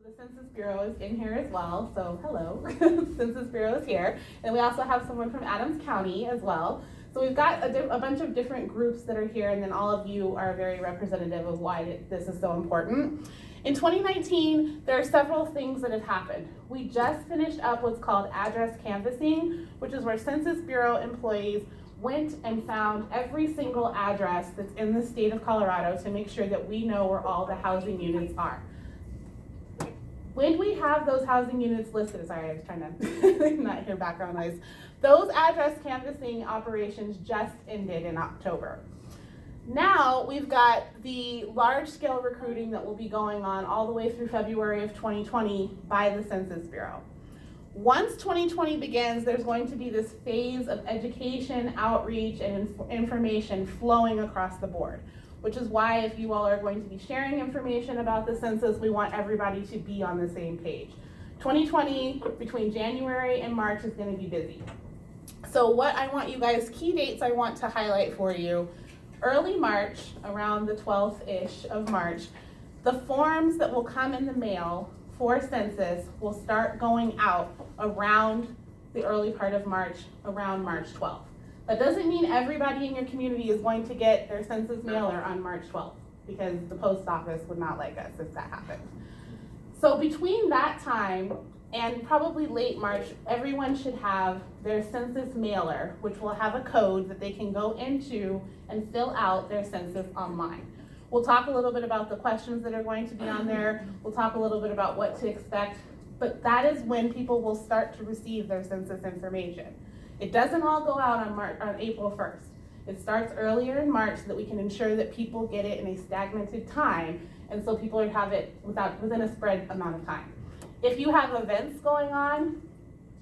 The Census Bureau is in here as well, so hello. Census Bureau is here. And we also have someone from Adams County as well. So we've got a bunch of different groups that are here, and then all of you are very representative of why this is so important. In 2019, there are several things that have happened. We just finished up what's called address canvassing, which is where Census Bureau employees went and found every single address that's in the state of Colorado to make sure that we know where all the housing units are. When we have those housing units listed, sorry, I was trying to not hear background noise. Those address canvassing operations just ended in October. Now we've got the large scale recruiting that will be going on all the way through February of 2020 by the Census Bureau. Once 2020 begins, there's going to be this phase of education, outreach, and information flowing across the board, which is why if you all are going to be sharing information about the census, we want everybody to be on the same page. 2020, between January and March, is going to be busy. So what I want you guys, key dates I want to highlight for you, early March, around the 12th-ish of March, the forms that will come in the mail for census will start going out around the early part of March, around March 12th. That doesn't mean everybody in your community is going to get their census mailer on March 12th, because the post office would not like us if that happened. So between that time and probably late March, everyone should have their census mailer, which will have a code that they can go into and fill out their census online. We'll talk a little bit about the questions that are going to be on there. We'll talk a little bit about what to expect, but that is when people will start to receive their census information. It doesn't all go out on April 1st. It starts earlier in March so that we can ensure that people get it in a stagnated time, and so people have it within a spread amount of time. If you have events going on,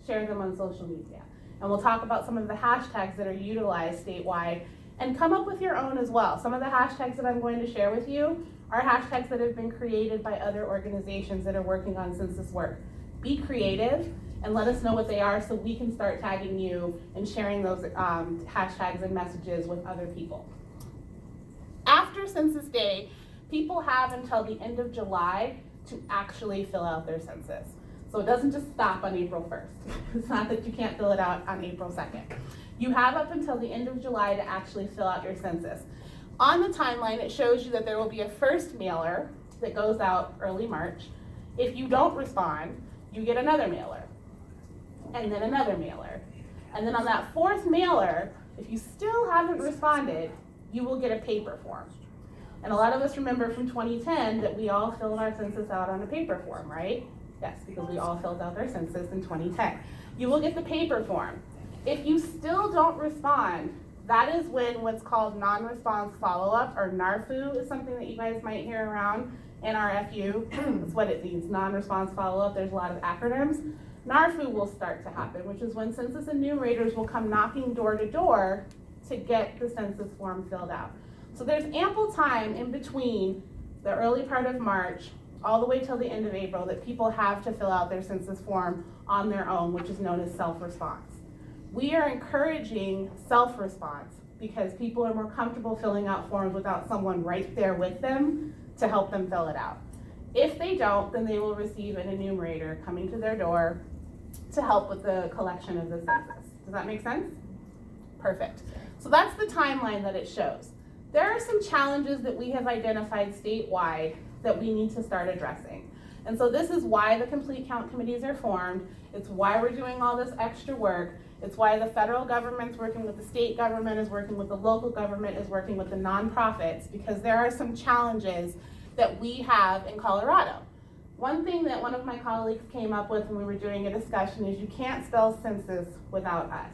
share them on social media. And we'll talk about some of the hashtags that are utilized statewide, and come up with your own as well. Some of the hashtags that I'm going to share with you are hashtags that have been created by other organizations that are working on census work. Be creative and let us know what they are so we can start tagging you and sharing those hashtags and messages with other people. After Census Day, people have until the end of July to actually fill out their census. So it doesn't just stop on April 1st. It's not that you can't fill it out on April 2nd. You have up until the end of July to actually fill out your census. On the timeline, it shows you that there will be a first mailer that goes out early March. If you don't respond, you get another mailer, and then another mailer. And then on that fourth mailer, if you still haven't responded, you will get a paper form. And a lot of us remember from 2010 that we all filled our census out on a paper form, right? Yes, because we all filled out our census in 2010. You will get the paper form. If you still don't respond, that is when what's called non-response follow-up, or NARFU, is something that you guys might hear around. NRFU, that's what it means, non-response follow-up. There's a lot of acronyms. NARFU will start to happen, which is when census enumerators will come knocking door to door to get the census form filled out. So there's ample time in between the early part of March all the way till the end of April that people have to fill out their census form on their own, which is known as self-response. We are encouraging self-response because people are more comfortable filling out forms without someone right there with them to help them fill it out. If they don't, then they will receive an enumerator coming to their door to help with the collection of the census. Does that make sense? Perfect. So that's the timeline that it shows. There are some challenges that we have identified statewide that we need to start addressing. And so this is why the complete count committees are formed. It's why we're doing all this extra work. It's why the federal government's working with the state government, is working with the local government, is working with the nonprofits, because there are some challenges that we have in Colorado. One thing that one of my colleagues came up with when we were doing a discussion is you can't spell census without us.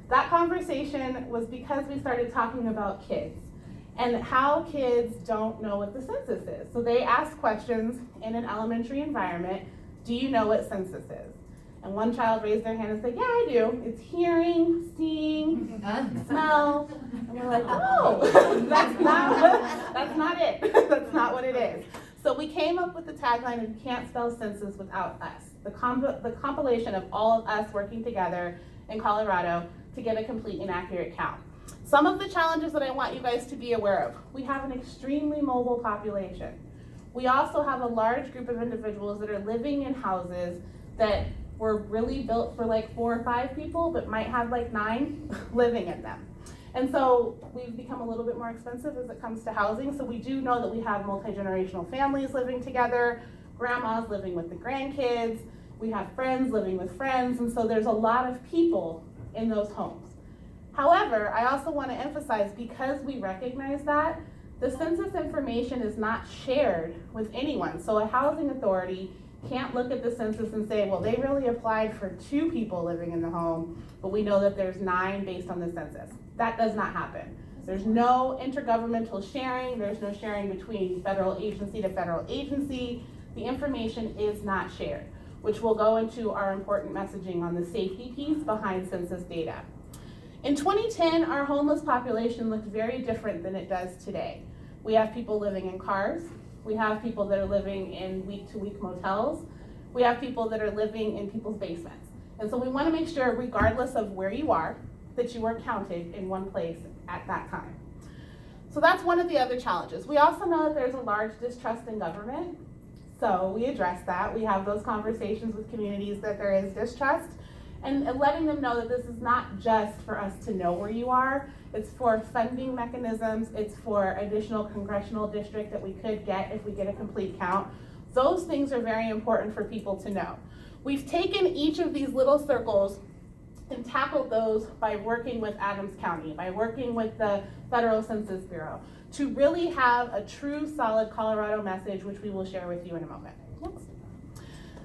That conversation was because we started talking about kids and how kids don't know what the census is. So they ask questions in an elementary environment, do you know what census is? And one child raised their hand and said, yeah, I do. It's hearing, seeing, smell. And we're like, oh, that's not it. That's not what it is. So we came up with the tagline of you can't spell census without us. The compilation of all of us working together in Colorado to get a complete and accurate count. Some of the challenges that I want you guys to be aware of. We have an extremely mobile population. We also have a large group of individuals that are living in houses that were really built for like 4 or 5 people, but might have like 9 living in them. And so we've become a little bit more expensive as it comes to housing. So we do know that we have multi-generational families living together, grandmas living with the grandkids, we have friends living with friends, and so there's a lot of people in those homes. However, I also want to emphasize, because we recognize that, the census information is not shared with anyone. So a housing authority can't look at the census and say, well, they really applied for 2 people living in the home, but we know that there's 9 based on the census. That does not happen. There's no intergovernmental sharing. There's no sharing between federal agency to federal agency. The information is not shared, which will go into our important messaging on the safety piece behind census data. In 2010, our homeless population looked very different than it does today. We have people living in cars. We have people that are living in week-to-week motels. We have people that are living in people's basements. And so we want to make sure, regardless of where you are, that you are counted in one place at that time. So that's one of the other challenges. We also know that there's a large distrust in government. So we address that. We have those conversations with communities that there is distrust, and letting them know that this is not just for us to know where you are. It's for funding mechanisms. It's for additional congressional district that we could get if we get a complete count. Those things are very important for people to know. We've taken each of these little circles and tackled those by working with Adams County, by working with the Federal Census Bureau, to really have a true, solid Colorado message, which we will share with you in a moment. Next.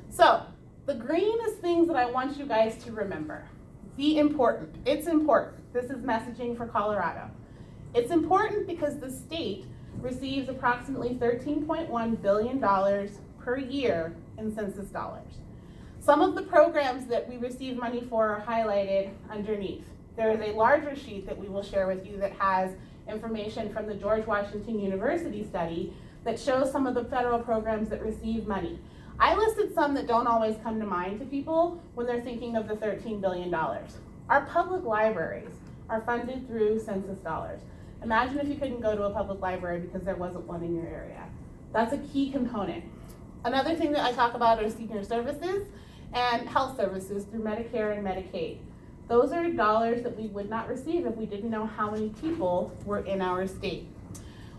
So, the green is things that I want you guys to remember. The important. It's important. This is messaging for Colorado. It's important because the state receives approximately $13.1 billion per year in census dollars. Some of the programs that we receive money for are highlighted underneath. There is a larger sheet that we will share with you that has information from the George Washington University study that shows some of the federal programs that receive money. I listed some that don't always come to mind to people when they're thinking of the $13 billion. Our public libraries are funded through census dollars. Imagine if you couldn't go to a public library because there wasn't one in your area. That's a key component. Another thing that I talk about are senior services and health services through Medicare and Medicaid. Those are dollars that we would not receive if we didn't know how many people were in our state.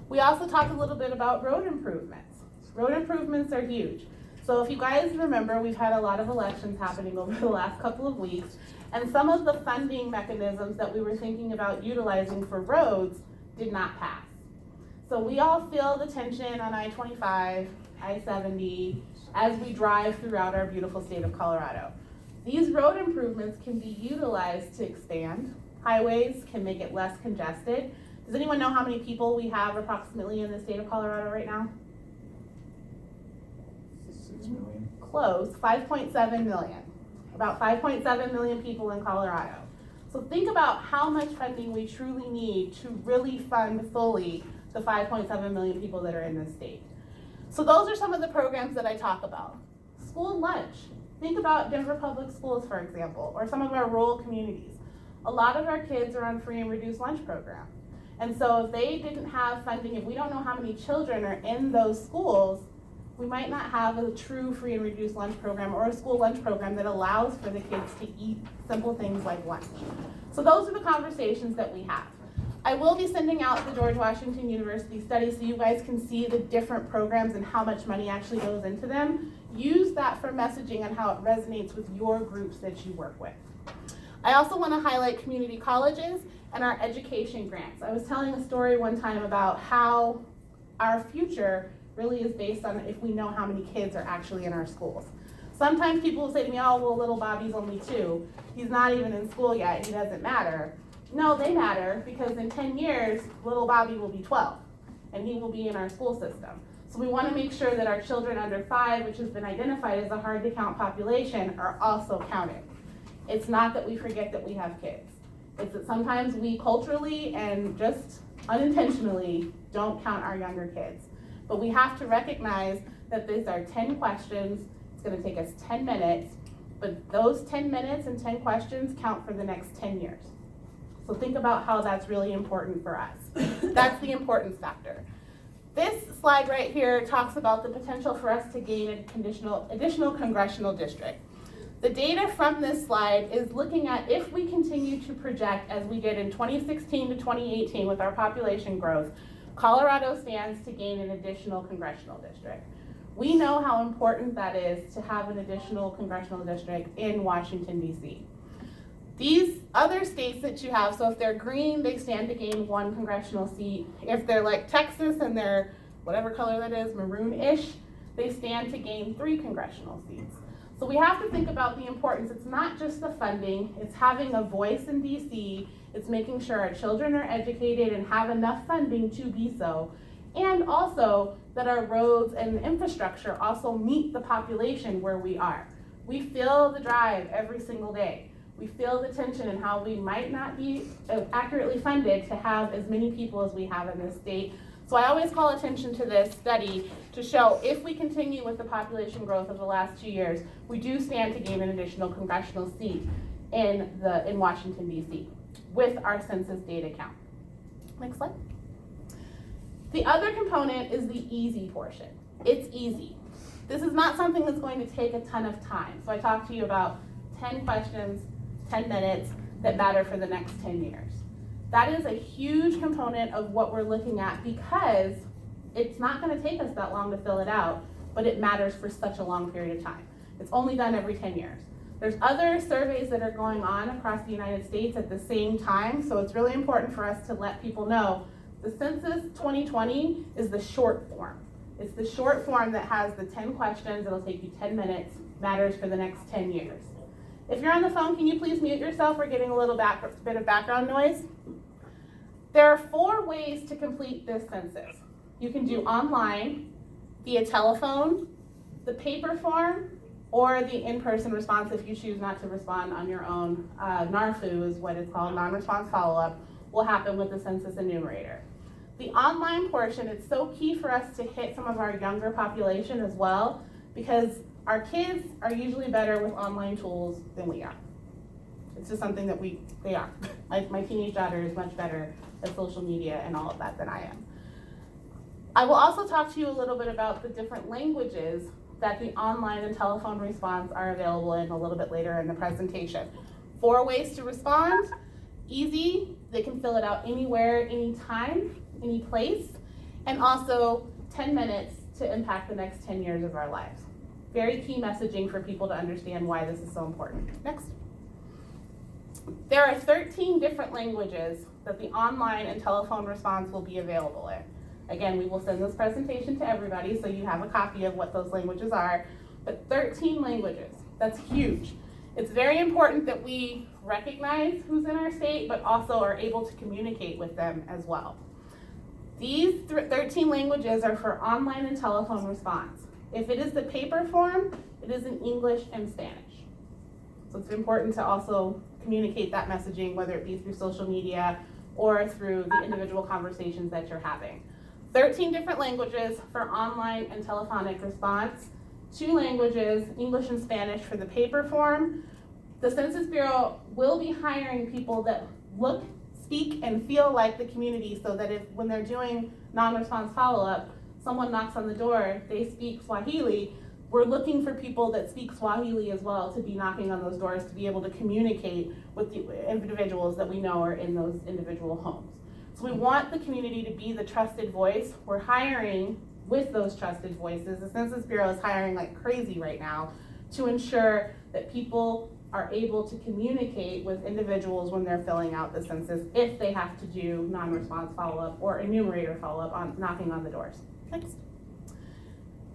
We also talked a little bit about road improvements. Road improvements are huge. So if you guys remember, we've had a lot of elections happening over the last couple of weeks, and some of the funding mechanisms that we were thinking about utilizing for roads did not pass. So we all feel the tension on I-25, I-70, as we drive throughout our beautiful state of Colorado. These road improvements can be utilized to expand highways, can make it less congested. Does anyone know how many people we have approximately in the state of Colorado right now? 6 million. Close, 5.7 million. About 5.7 million people in Colorado. So think about how much funding we truly need to really fund fully the 5.7 million people that are in this state. So those are some of the programs that I talk about. School lunch. Think about Denver Public Schools, for example, or some of our rural communities. A lot of our kids are on free and reduced lunch program. And so if they didn't have funding, if we don't know how many children are in those schools, we might not have a true free and reduced lunch program or a school lunch program that allows for the kids to eat simple things like lunch. So those are the conversations that we have. I will be sending out the George Washington University study so you guys can see the different programs and how much money actually goes into them. Use that for messaging on how it resonates with your groups that you work with. I also want to highlight community colleges and our education grants. I was telling a story one time about how our future really is based on if we know how many kids are actually in our schools. Sometimes people will say to me, oh, well, little Bobby's only 2. He's not even in school yet. He doesn't matter. No, they matter, because in 10 years, little Bobby will be 12, and he will be in our school system. So we want to make sure that our children under 5, which has been identified as a hard-to-count population, are also counted. It's not that we forget that we have kids. It's that sometimes we culturally and just unintentionally don't count our younger kids. But we have to recognize that these are 10 questions. It's going to take us 10 minutes, but those 10 minutes and 10 questions count for the next 10 years. So think about how that's really important for us. That's the importance factor. This slide right here talks about the potential for us to gain an additional congressional district. The data from this slide is looking at if we continue to project as we did in 2016 to 2018 with our population growth, Colorado stands to gain an additional congressional district. We know how important that is to have an additional congressional district in Washington, D.C. These other states that you have, so if they're green, they stand to gain 1 congressional seat. If they're like Texas and they're whatever color that is, maroon-ish, they stand to gain 3 congressional seats. So we have to think about the importance. It's not just the funding, it's having a voice in DC, it's making sure our children are educated and have enough funding to be so, and also that our roads and infrastructure also meet the population where we are. We feel the drive every single day. We feel the tension in how we might not be accurately funded to have as many people as we have in this state. So I always call attention to this study to show if we continue with the population growth of the last 2 years, we do stand to gain an additional congressional seat in Washington, D.C. with our census data count. Next slide. The other component is the easy portion. It's easy. This is not something that's going to take a ton of time. So I talked to you about 10 questions, 10 minutes that matter for the next 10 years. That is a huge component of what we're looking at because it's not going to take us that long to fill it out, but it matters for such a long period of time. It's only done every 10 years. There's other surveys that are going on across the United States at the same time, so it's really important for us to let people know the Census 2020 is the short form. It's the short form that has the 10 questions, it'll take you 10 minutes, matters for the next 10 years. If you're on the phone, can you please mute yourself? We're getting a little bit of background noise. There are 4 ways to complete this census. You can do online, via telephone, the paper form, or the in-person response if you choose not to respond on your own. NARFU is what it's called, non-response follow-up, will happen with the census enumerator. The online portion, it's so key for us to hit some of our younger population as well, because our kids are usually better with online tools than we are. It's just something that they are. My teenage daughter is much better at social media and all of that than I am. I will also talk to you a little bit about the different languages that the online and telephone response are available in a little bit later in the presentation. 4 ways to respond. Easy, they can fill it out anywhere, anytime, any place, and also 10 minutes to impact the next 10 years of our lives. Very key messaging for people to understand why this is so important. Next. There are 13 different languages that the online and telephone response will be available in. Again, we will send this presentation to everybody so you have a copy of what those languages are, but 13 languages, that's huge. It's very important that we recognize who's in our state, but also are able to communicate with them as well. These 13 languages are for online and telephone response. If it is the paper form, it is in English and Spanish. So it's important to also communicate that messaging, whether it be through social media or through the individual conversations that you're having. 13 different languages for online and telephonic response. 2 languages, English and Spanish for the paper form. The Census Bureau will be hiring people that look, speak, and feel like the community so that when they're doing non-response follow-up, someone knocks on the door, they speak Swahili, we're looking for people that speak Swahili as well to be knocking on those doors to be able to communicate with the individuals that we know are in those individual homes. So we want the community to be the trusted voice. We're hiring with those trusted voices. The Census Bureau is hiring like crazy right now to ensure that people are able to communicate with individuals when they're filling out the census if they have to do non-response follow-up or enumerator follow-up on knocking on the doors. Next.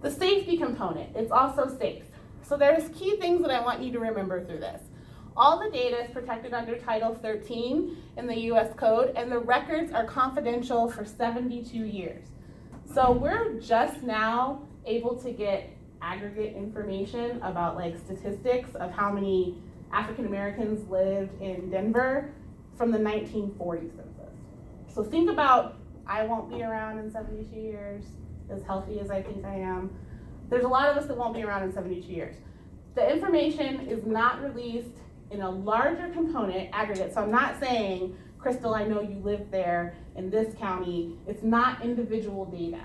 The safety component, it's also safe. So there's key things that I want you to remember through this. All the data is protected under Title 13 in the US Code, and the records are confidential for 72 years. So we're just now able to get aggregate information about like statistics of how many African Americans lived in Denver from the 1940 census. So think about, I won't be around in 72 years, as healthy as I think I am. There's a lot of us that won't be around in 72 years. The information is not released in a larger component aggregate. So I'm not saying, Crystal, I know you live there in this county. It's not individual data.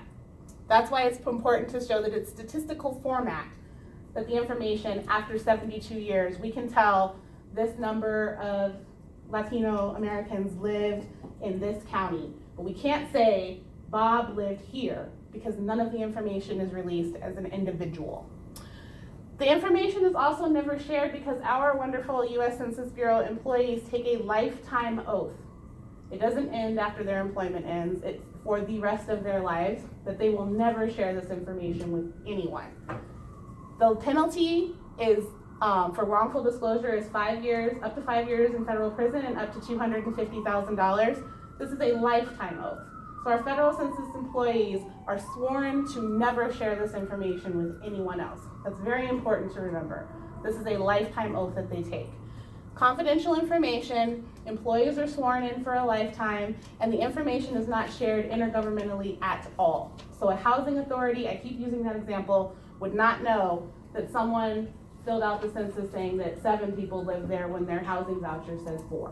That's why it's important to show that it's statistical format, that the information after 72 years, we can tell this number of Latino Americans lived in this county, but we can't say Bob lived here because none of the information is released as an individual. The information is also never shared because our wonderful U.S. Census Bureau employees take a lifetime oath. It doesn't end after their employment ends. It's for the rest of their lives that they will never share this information with anyone. The penalty is for wrongful disclosure is 5 years, up to 5 years in federal prison and up to $250,000. This is a lifetime oath. So our federal census employees are sworn to never share this information with anyone else. That's very important to remember. This is a lifetime oath that they take. Confidential information, employees are sworn in for a lifetime, and the information is not shared intergovernmentally at all. So a housing authority, I keep using that example, would not know that someone filled out the census saying that 7 people live there when their housing voucher says 4.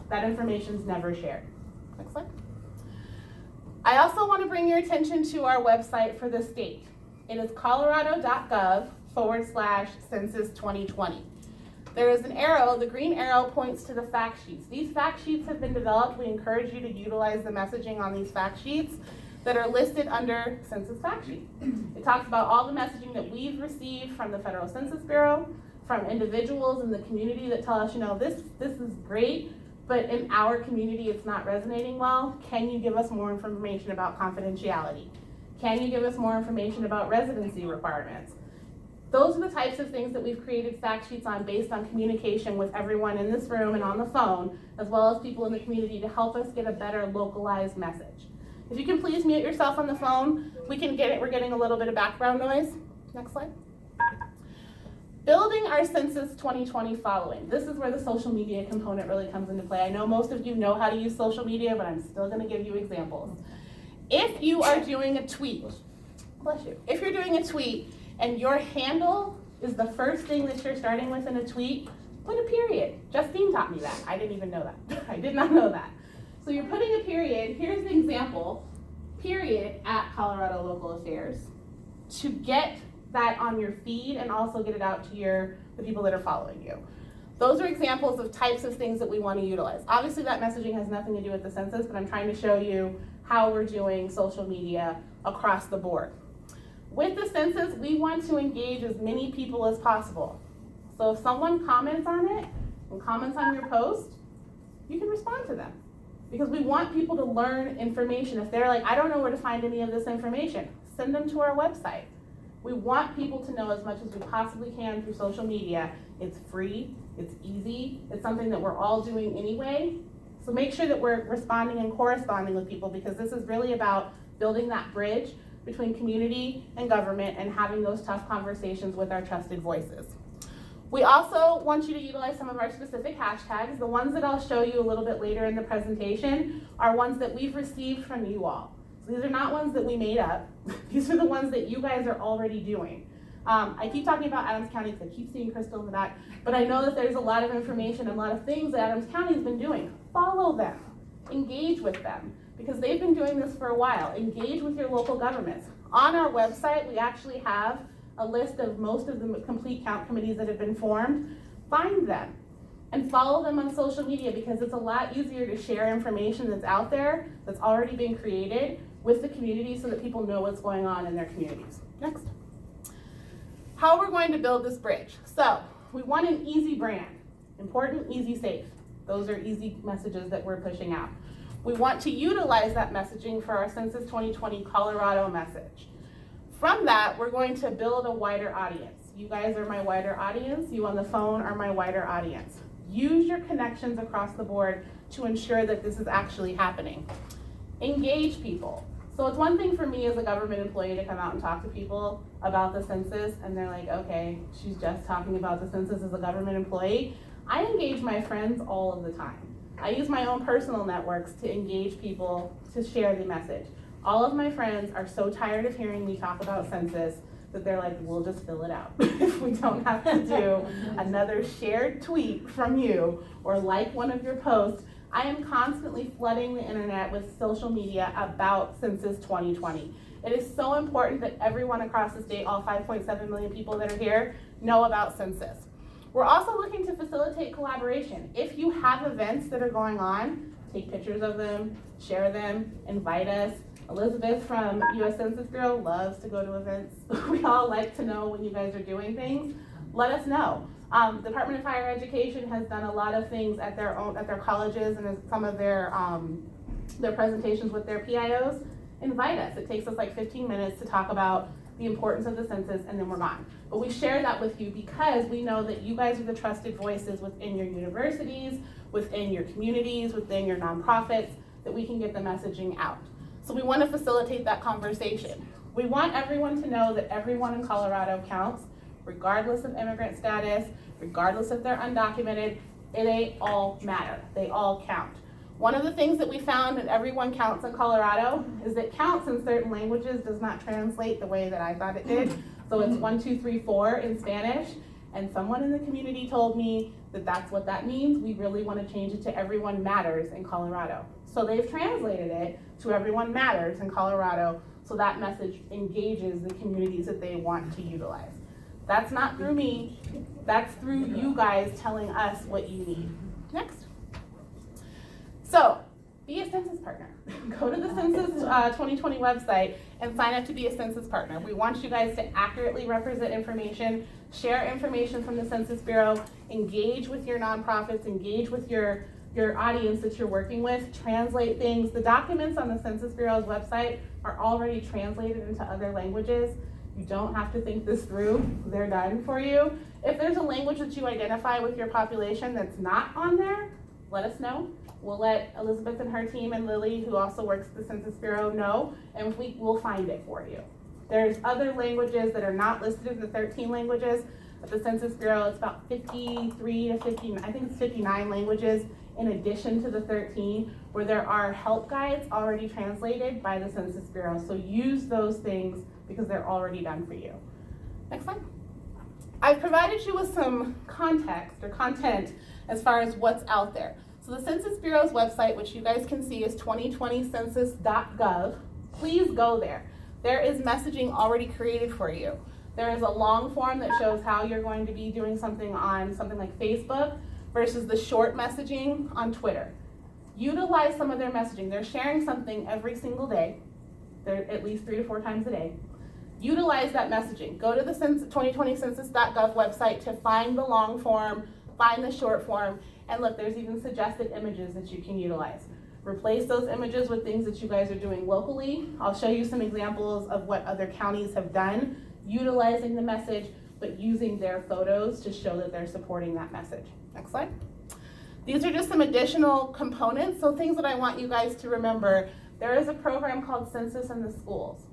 That information is never shared. Next slide. I also want to bring your attention to our website for the state. It is colorado.gov/census 2020. There is an arrow, the green arrow points to the fact sheets. These fact sheets have been developed. We encourage you to utilize the messaging on these fact sheets that are listed under Census Fact Sheet. It talks about all the messaging that we've received from the Federal Census Bureau, from individuals in the community that tell us, you know, this is great, but in our community it's not resonating well. Can you give us more information about confidentiality? Can you give us more information about residency requirements? Those are the types of things that we've created fact sheets on based on communication with everyone in this room and on the phone, as well as people in the community to help us get a better localized message. If you can please mute yourself on the phone, we can get it. We're getting a little bit of background noise. Next slide. Building our Census 2020 following. This is where the social media component really comes into play. I know most of you know how to use social media, but I'm still going to give you examples. If you are doing a tweet, bless you, if you're doing a tweet and your handle is the first thing that you're starting with in a tweet, put a period. Justine taught me that. I didn't even know that. I did not know that. So you're putting a period, here's the example, period at Colorado Local Affairs, to get that on your feed and also get it out to the people that are following you. Those are examples of types of things that we want to utilize. Obviously that messaging has nothing to do with the census, but I'm trying to show you how we're doing social media across the board. With the census, we want to engage as many people as possible. So if someone comments on it and comments on your post, you can respond to them. Because we want people to learn information. If they're like, I don't know where to find any of this information, send them to our website. We want people to know as much as we possibly can through social media. It's free, it's easy, it's something that we're all doing anyway. So make sure that we're responding and corresponding with people, because this is really about building that bridge between community and government and having those tough conversations with our trusted voices. We also want you to utilize some of our specific hashtags. The ones that I'll show you a little bit later in the presentation are ones that we've received from you all. So these are not ones that we made up. These are the ones that you guys are already doing. I keep talking about Adams County because I keep seeing Crystal in the back, but I know that there's a lot of information and a lot of things that Adams County has been doing. Follow them, engage with them, because they've been doing this for a while. Engage with your local governments. On our website, we actually have a list of most of the complete count committees that have been formed. Find them and follow them on social media, because it's a lot easier to share information that's out there, that's already been created with the community, so that people know what's going on in their communities. Next. How we're going to build this bridge. So we want an easy brand. Important, easy, safe. Those are easy messages that we're pushing out. We want to utilize that messaging for our Census 2020 Colorado message. From that, we're going to build a wider audience. You guys are my wider audience. You on the phone are my wider audience. Use your connections across the board to ensure that this is actually happening. Engage people. So it's one thing for me as a government employee to come out and talk to people about the census, and they're like, okay, she's just talking about the census as a government employee. I engage my friends all of the time. I use my own personal networks to engage people to share the message. All of my friends are so tired of hearing me talk about census that they're like, we'll just fill it out. If we don't have to do another shared tweet from you or like one of your posts. I am constantly flooding the internet with social media about Census 2020. It is so important that everyone across the state, all 5.7 million people that are here, know about Census. We're also looking to facilitate collaboration. If you have events that are going on, take pictures of them, share them, invite us. Elizabeth from US Census Bureau loves to go to events. We all like to know when you guys are doing things. Let us know. Department of Higher Education has done a lot of things at their colleges and some of their presentations with their PIOs. Invite us. It takes us like 15 minutes to talk about the importance of the census, and then we're gone. But we share that with you because we know that you guys are the trusted voices within your universities, within your communities, within your nonprofits, that we can get the messaging out. So we want to facilitate that conversation. We want everyone to know that everyone in Colorado counts, regardless of immigrant status, regardless if they're undocumented. They all matter. They all count. One of the things that we found in Everyone Counts in Colorado is that counts in certain languages does not translate the way that I thought it did. So it's 1, 2, 3, 4 in Spanish. And someone in the community told me that that's what that means. We really want to change it to Everyone Matters in Colorado. So they've translated it to Everyone Matters in Colorado, so that message engages the communities that they want to utilize. That's not through me. That's through you guys telling us what you need. Next. So, be a census partner. Go to the Census 2020 website and sign up to be a census partner. We want you guys to accurately represent information, share information from the Census Bureau, engage with your nonprofits, engage with your audience that you're working with, translate things. The documents on the Census Bureau's website are already translated into other languages. You don't have to think this through. They're done for you. If there's a language that you identify with your population that's not on there, let us know. We'll let Elizabeth and her team and Lily, who also works at the Census Bureau, know, and we'll find it for you. There's other languages that are not listed in the 13 languages at the Census Bureau. It's about 53 to 50, I think it's 59 languages in addition to the 13, where there are help guides already translated by the Census Bureau. So use those things because they're already done for you. Next slide. I've provided you with some context or content as far as what's out there. So the Census Bureau's website, which you guys can see is 2020census.gov. Please go there. There is messaging already created for you. There is a long form that shows how you're going to be doing something on something like Facebook versus the short messaging on Twitter. Utilize some of their messaging. They're sharing something every single day. They're at least 3 to 4 times a day. Utilize that messaging. Go to the 2020census.gov website to find the long form, find the short form, and look, there's even suggested images that you can utilize. Replace those images with things that you guys are doing locally. I'll show you some examples of what other counties have done, utilizing the message, but using their photos to show that they're supporting that message. Next slide. These are just some additional components, so things that I want you guys to remember. There is a program called Census in the Schools.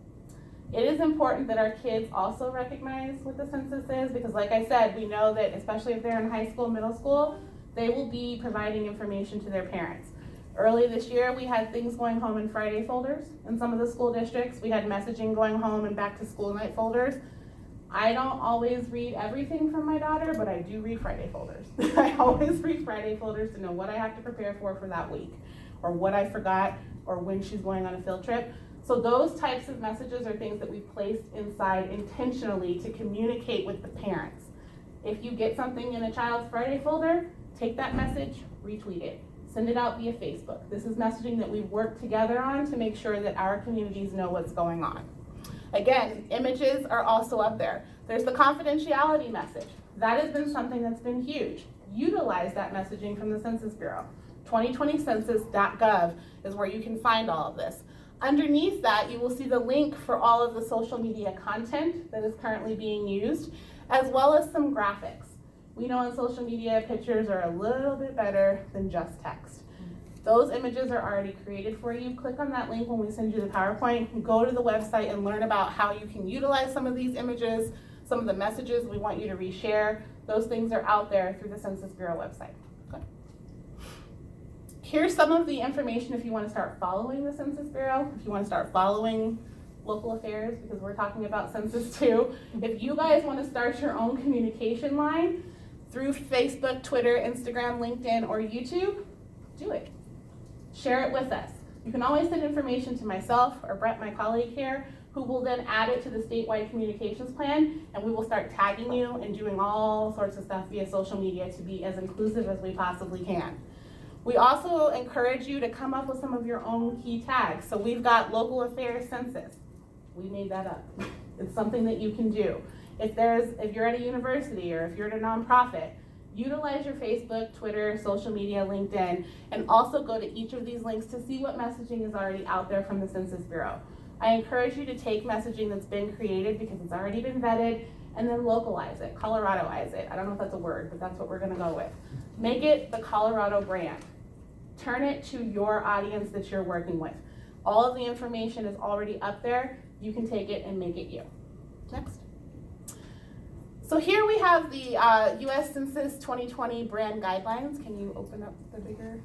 It is important that our kids also recognize what the census is because, like I said, we know that especially if they're in high school, middle school, they will be providing information to their parents. Early this year, we had things going home in Friday folders in some of the school districts. We had messaging going home in back to school night folders. I don't always read everything from my daughter, but I do read Friday folders. I always read Friday folders to know what I have to prepare for that week, or what I forgot, or when she's going on a field trip. So those types of messages are things that we've placed inside intentionally to communicate with the parents. If you get something in a child's Friday folder, take that message, retweet it, send it out via Facebook. This is messaging that we've worked together on to make sure that our communities know what's going on. Again, images are also up there. There's the confidentiality message. That has been something that's been huge. Utilize that messaging from the Census Bureau. 2020census.gov is where you can find all of this. Underneath that, you will see the link for all of the social media content that is currently being used, as well as some graphics. We know on social media, pictures are a little bit better than just text. Those images are already created for you. Click on that link when we send you the PowerPoint. Go to the website and learn about how you can utilize some of these images, some of the messages we want you to reshare. Those things are out there through the Census Bureau website. Okay. Here's some of the information if you want to start following the Census Bureau, if you want to start following local affairs, because we're talking about census too. If you guys want to start your own communication line through Facebook, Twitter, Instagram, LinkedIn, or YouTube, do it. Share it with us. You can always send information to myself or Brett, my colleague here, who will then add it to the statewide communications plan, and we will start tagging you and doing all sorts of stuff via social media to be as inclusive as we possibly can. We also encourage you to come up with some of your own key tags. So we've got local affairs census. We made that up. It's something that you can do. If you're at a university or if you're at a nonprofit, utilize your Facebook, Twitter, social media, LinkedIn, and also go to each of these links to see what messaging is already out there from the Census Bureau. I encourage you to take messaging that's been created because it's already been vetted, and then localize it, Coloradoize it. I don't know if that's a word, but that's what we're gonna go with. Make it the Colorado brand. Turn it to your audience that you're working with. All of the information is already up there. You can take it and make it you. Next. So here we have the US Census 2020 brand guidelines. Can you open up the bigger?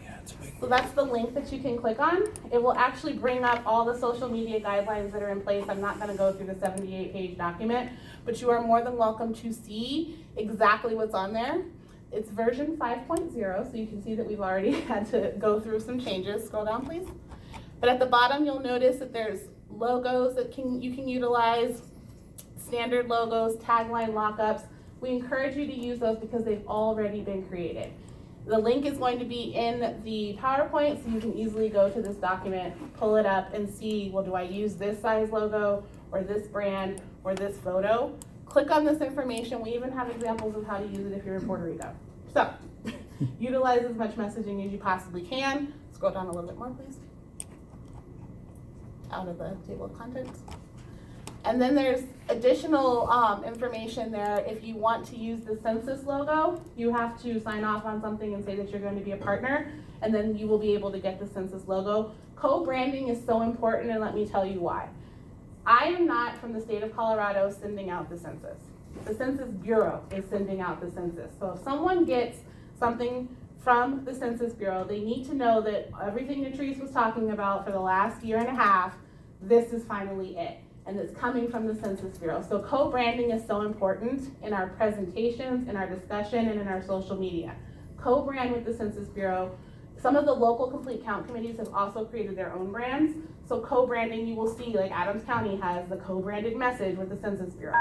Yeah, it's big. So that's the link that you can click on. It will actually bring up all the social media guidelines that are in place. I'm not gonna go through the 78-page document, but you are more than welcome to see exactly what's on there. It's version 5.0, so you can see that we've already had to go through some changes. Scroll down, please. But at the bottom, you'll notice that there's logos that you can utilize, standard logos, tagline lockups. We encourage you to use those because they've already been created. The link is going to be in the PowerPoint, so you can easily go to this document, pull it up, and see, well, do I use this size logo, or this brand, or this photo? Click on this information. We even have examples of how to use it if you're in Puerto Rico. So, utilize as much messaging as you possibly can. Scroll down a little bit more, please. Out of the table of contents. And then there's additional information there. If you want to use the Census logo, you have to sign off on something and say that you're going to be a partner, and then you will be able to get the Census logo. Co-branding is so important, and let me tell you why. I am not from the state of Colorado sending out the census. The Census Bureau is sending out the census. So if someone gets something from the Census Bureau, they need to know that everything Natriece was talking about for the last year and a half, this is finally it. And it's coming from the Census Bureau. So co-branding is so important in our presentations, in our discussion, and in our social media. Co-brand with the Census Bureau. Some of the local complete count committees have also created their own brands. So co-branding, you will see, like Adams County has the co-branded message with the Census Bureau.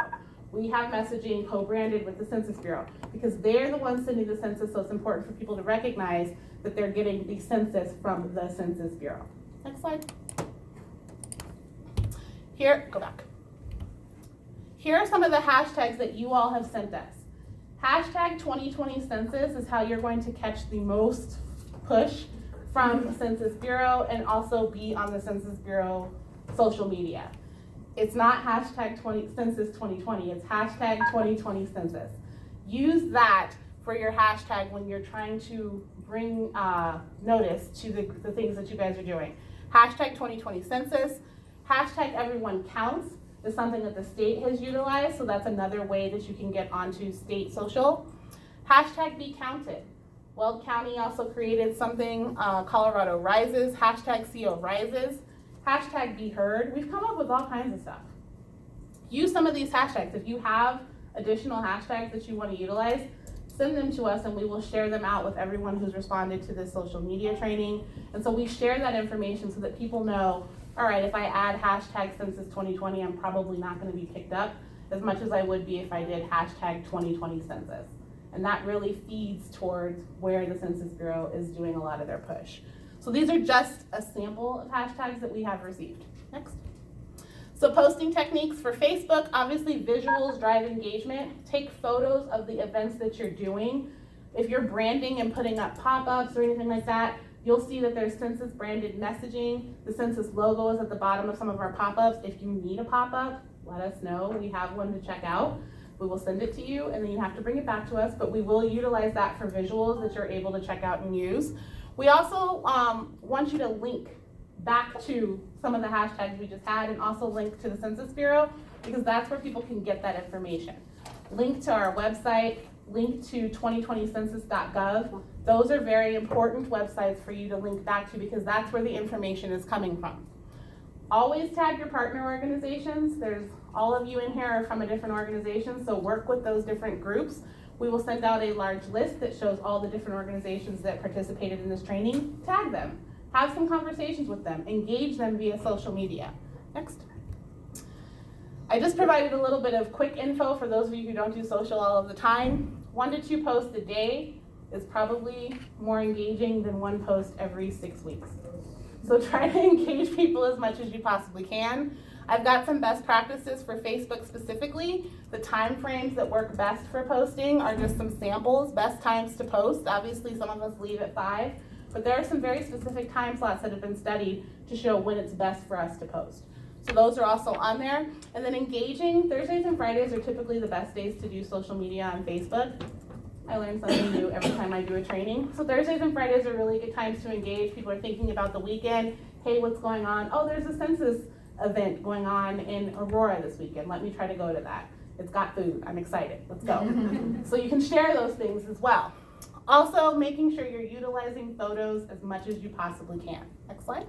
We have messaging co-branded with the Census Bureau because they're the ones sending the census, so it's important for people to recognize that they're getting the census from the Census Bureau. Next slide. Here, go back. Here are some of the hashtags that you all have sent us. Hashtag 2020 census is how you're going to catch the most push from Census Bureau and also be on the Census Bureau social media. It's not hashtag Census 2020, it's hashtag 2020 census. Use that for your hashtag when you're trying to bring notice to the things that you guys are doing. Hashtag 2020 census, hashtag everyone counts is something that the state has utilized, so that's another way that you can get onto state social. Hashtag be counted. Weld County also created something, Colorado Rises, hashtag CO Rises, hashtag be heard. We've come up with all kinds of stuff. Use some of these hashtags. If you have additional hashtags that you want to utilize, send them to us and we will share them out with everyone who's responded to this social media training. And so we share that information so that people know, all right, if I add hashtag Census 2020, I'm probably not going to be picked up as much as I would be if I did hashtag 2020 census. And that really feeds towards where the Census Bureau is doing a lot of their push. So these are just a sample of hashtags that we have received. Next. So posting techniques for Facebook, obviously visuals drive engagement. Take photos of the events that you're doing. If you're branding and putting up pop-ups or anything like that, you'll see that there's Census branded messaging. The Census logo is at the bottom of some of our pop-ups. If you need a pop-up, let us know. We have one to check out. We will send it to you and then you have to bring it back to us, but we will utilize that for visuals that you're able to check out and use. We also want you to link back to some of the hashtags we just had and also link to the Census Bureau because that's where people can get that information. Link to our website, link to 2020census.gov. Those are very important websites for you to link back to because that's where the information is coming from. Always tag your partner organizations. All of you in here are from a different organization, so work with those different groups. We will send out a large list that shows all the different organizations that participated in this training. Tag them. Have some conversations with them. Engage them via social media. Next. I just provided a little bit of quick info for those of you who don't do social all of the time. 1 to 2 posts a day is probably more engaging than 1 post every 6 weeks. So try to engage people as much as you possibly can. I've got some best practices for Facebook specifically. The time frames that work best for posting are just some samples, best times to post. Obviously some of us leave at 5, but there are some very specific time slots that have been studied to show when it's best for us to post. So those are also on there. And then engaging, Thursdays and Fridays are typically the best days to do social media on Facebook. I learn something new every time I do a training. So Thursdays and Fridays are really good times to engage. People are thinking about the weekend. Hey, what's going on? Oh, there's a census event going on in Aurora this weekend. Let me try to go to that. It's got food. I'm excited. Let's go. So you can share those things as well. Also, making sure you're utilizing photos as much as you possibly can. Next slide.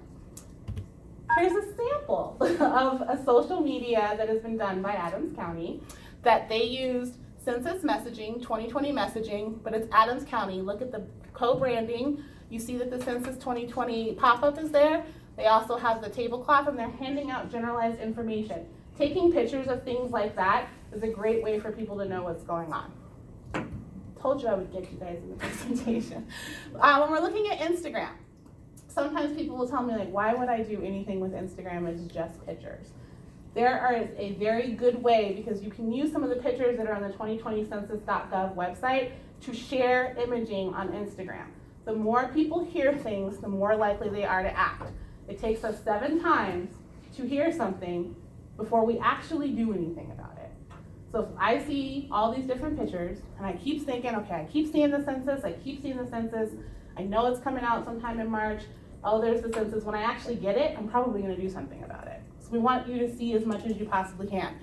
Here's a sample of a social media that has been done by Adams County that they used Census messaging, 2020 messaging, but it's Adams County. Look at the co-branding. You see that the Census 2020 pop-up is there. They also have the tablecloth and they're handing out generalized information. Taking pictures of things like that is a great way for people to know what's going on. Told you I would get you guys in the presentation. When we're looking at Instagram, sometimes people will tell me, like, why would I do anything with Instagram? It's just pictures. There is a very good way, because you can use some of the pictures that are on the 2020 census.gov website to share imaging on Instagram. The more people hear things, the more likely they are to act. It takes us 7 times to hear something before we actually do anything about it. So if I see all these different pictures and I keep thinking, okay, I keep seeing the census, I know it's coming out sometime in March, oh, there's the census. When I actually get it, I'm probably gonna do something about it. So we want you to see as much as you possibly can.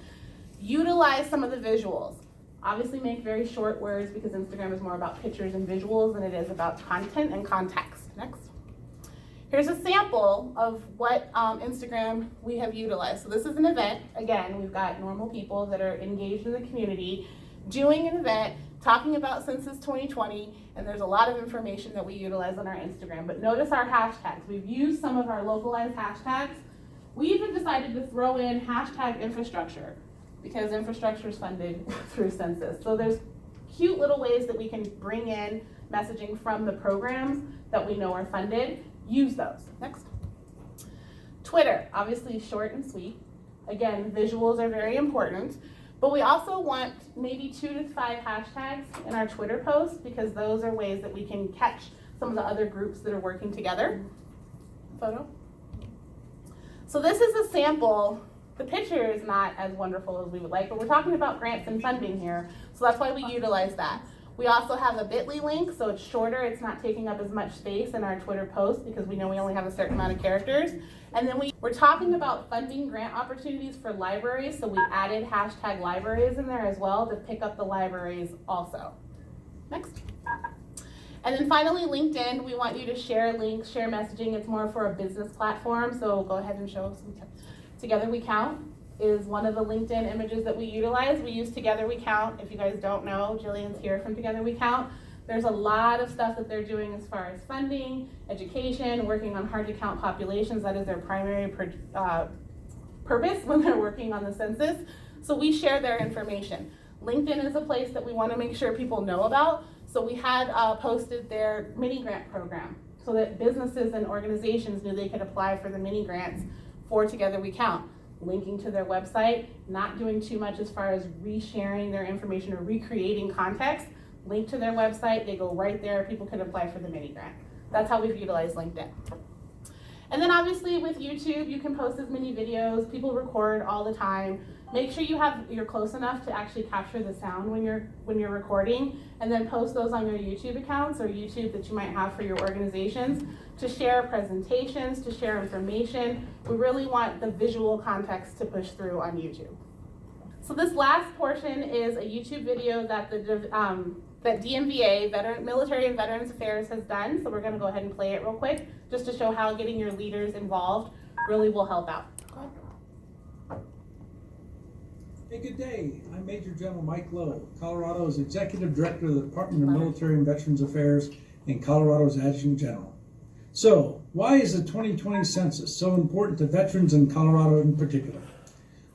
Utilize some of the visuals. Obviously make very short words because Instagram is more about pictures and visuals than it is about content and context. Next. Here's a sample of what Instagram we have utilized. So this is an event. Again, we've got normal people that are engaged in the community doing an event, talking about Census 2020, and there's a lot of information that we utilize on our Instagram. But notice our hashtags. We've used some of our localized hashtags. We even decided to throw in hashtag infrastructure because infrastructure is funded through Census. So there's cute little ways that we can bring in messaging from the programs that we know are funded. Use those. Next. Twitter, obviously short and sweet. Again, visuals are very important, but we also want maybe 2 to 5 hashtags in our Twitter posts because those are ways that we can catch some of the other groups that are working together. Photo. So this is a sample. The picture is not as wonderful as we would like, but we're talking about grants and funding here, so that's why we utilize that. We also have a bit.ly link, so it's shorter. It's not taking up as much space in our Twitter post because we know we only have a certain amount of characters. And then we're talking about funding grant opportunities for libraries, so we added hashtag libraries in there as well to pick up the libraries also. Next. And then finally, LinkedIn. We want you to share links, share messaging. It's more for a business platform, so go ahead and show some. Together We Count is one of the LinkedIn images that we utilize. We use Together We Count. If you guys don't know, Jillian's here from Together We Count. There's a lot of stuff that they're doing as far as funding, education, working on hard to count populations. That is their primary purpose when they're working on the census. So we share their information. LinkedIn is a place that we want to make sure people know about. So we had posted their mini grant program so that businesses and organizations knew they could apply for the mini grants for Together We Count. Linking to their website, not doing too much as far as resharing their information or recreating context. Link to their website, they go right there, people can apply for the mini grant. That's how we've utilized LinkedIn. And then obviously with YouTube, you can post as many videos, people record all the time. Make sure you're close enough to actually capture the sound when you're recording, and then post those on your YouTube accounts or YouTube that you might have for your organizations to share presentations, to share information. We really want the visual context to push through on YouTube. So this last portion is a YouTube video that that DMVA, Military and Veterans Affairs, has done. So we're going to go ahead and play it real quick, just to show how getting your leaders involved really will help out. Hey, good day. I'm Major General Mike Lowe, Colorado's Executive Director of the Department of Military and Veterans Affairs and Colorado's Adjutant General. So, why is the 2020 census so important to veterans in Colorado in particular?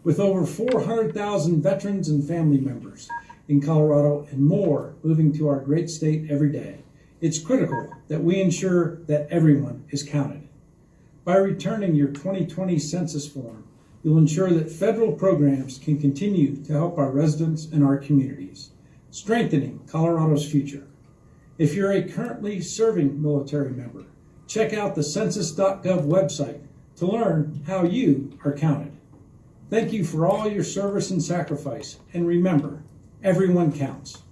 With over 400,000 veterans and family members in Colorado and more moving to our great state every day, it's critical that we ensure that everyone is counted. By returning your 2020 census form, you'll ensure that federal programs can continue to help our residents and our communities, strengthening Colorado's future. If you're a currently serving military member, check out the census.gov website to learn how you are counted. Thank you for all your service and sacrifice, and remember, everyone counts.